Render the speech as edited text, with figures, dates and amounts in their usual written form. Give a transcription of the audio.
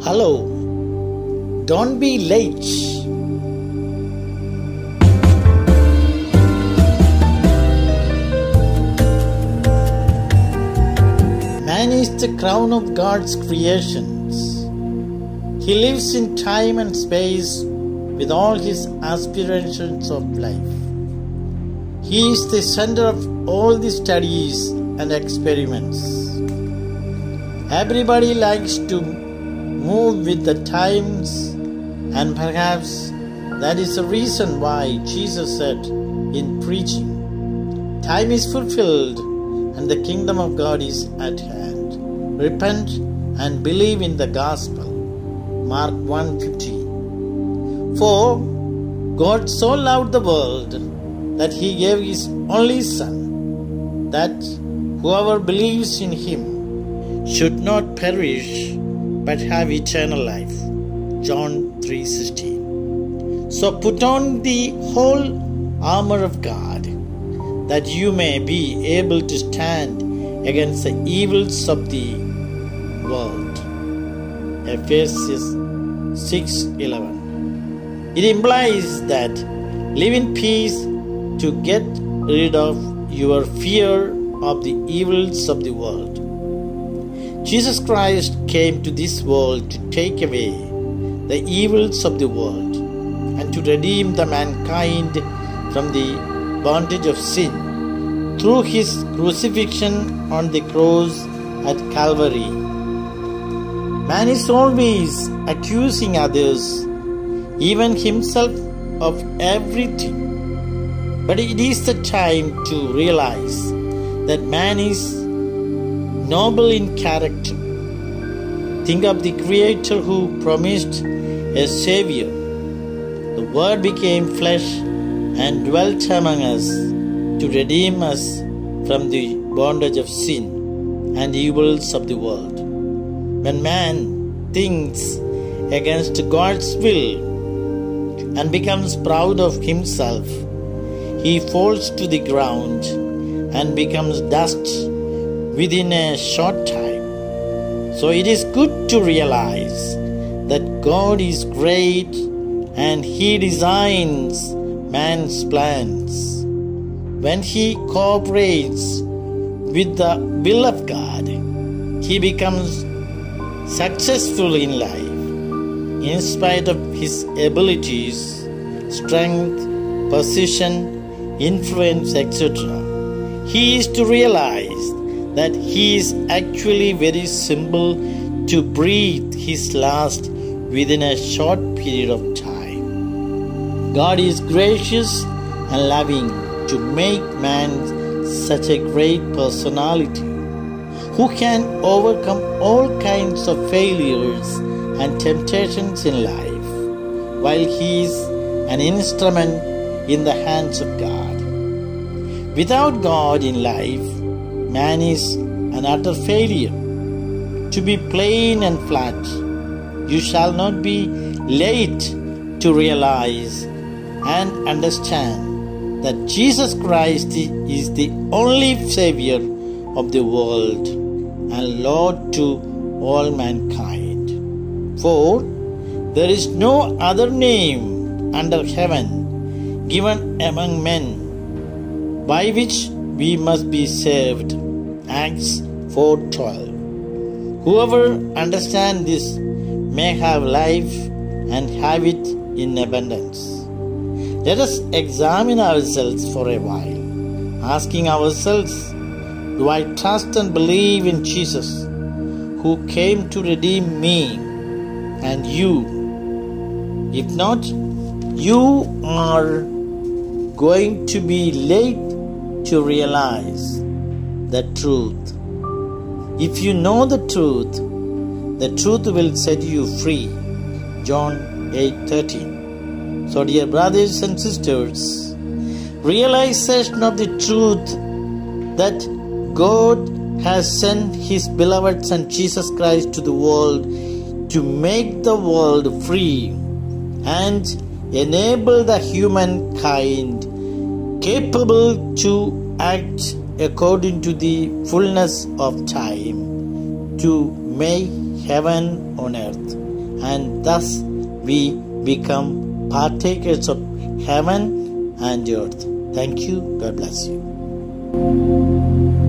Hello, don't be late. Man is the crown of God's creations. He lives in time and space with all his aspirations of life. He is the center of all the studies and experiments. Everybody likes to move with the times, and perhaps that is the reason why Jesus said in preaching, "Time is fulfilled and the kingdom of God is at hand. Repent and believe in the gospel." Mark 1:15. For God so loved the world that he gave his only Son, that whoever believes in him should not perish but have eternal life. John 3:16. So put on the whole armor of God, that you may be able to stand against the evils of the world. Ephesians 6:11. It implies that live in peace to get rid of your fear of the evils of the world. Jesus Christ came to this world to take away the evils of the world and to redeem the mankind from the bondage of sin through his crucifixion on the cross at Calvary. Man is always accusing others, even himself, of everything. But it is the time to realize that man is noble in character. Think of the Creator who promised a Savior. The Word became flesh and dwelt among us to redeem us from the bondage of sin and evils of the world. When man thinks against God's will and becomes proud of himself, he falls to the ground and becomes dust within a short time. So it is good to realize that God is great and he designs man's plans. When he cooperates with the will of God, he becomes successful in life, in spite of his abilities, strength, position, influence, etc. He is to realize that he is actually very simple to breathe his last within a short period of time. God is gracious and loving to make man such a great personality who can overcome all kinds of failures and temptations in life, while he is an instrument in the hands of God. Without God in life, man is an utter failure. To be plain and flat, you shall not be late to realize and understand that Jesus Christ is the only Savior of the world and Lord to all mankind. For there is no other name under heaven given among men by which we must be saved. Acts 4:12. Whoever understands this may have life and have it in abundance. Let us examine ourselves for a while, asking ourselves, do I trust and believe in Jesus, who came to redeem me and you? If not, you are going to be late to realize the truth. If you know the truth will set you free. John 8:13. So dear brothers and sisters, realization of the truth that God has sent his beloved Son Jesus Christ to the world to make the world free and enable the humankind capable to act according to the fullness of time to make heaven on earth and thus we become partakers of heaven and earth. Thank you. God bless you.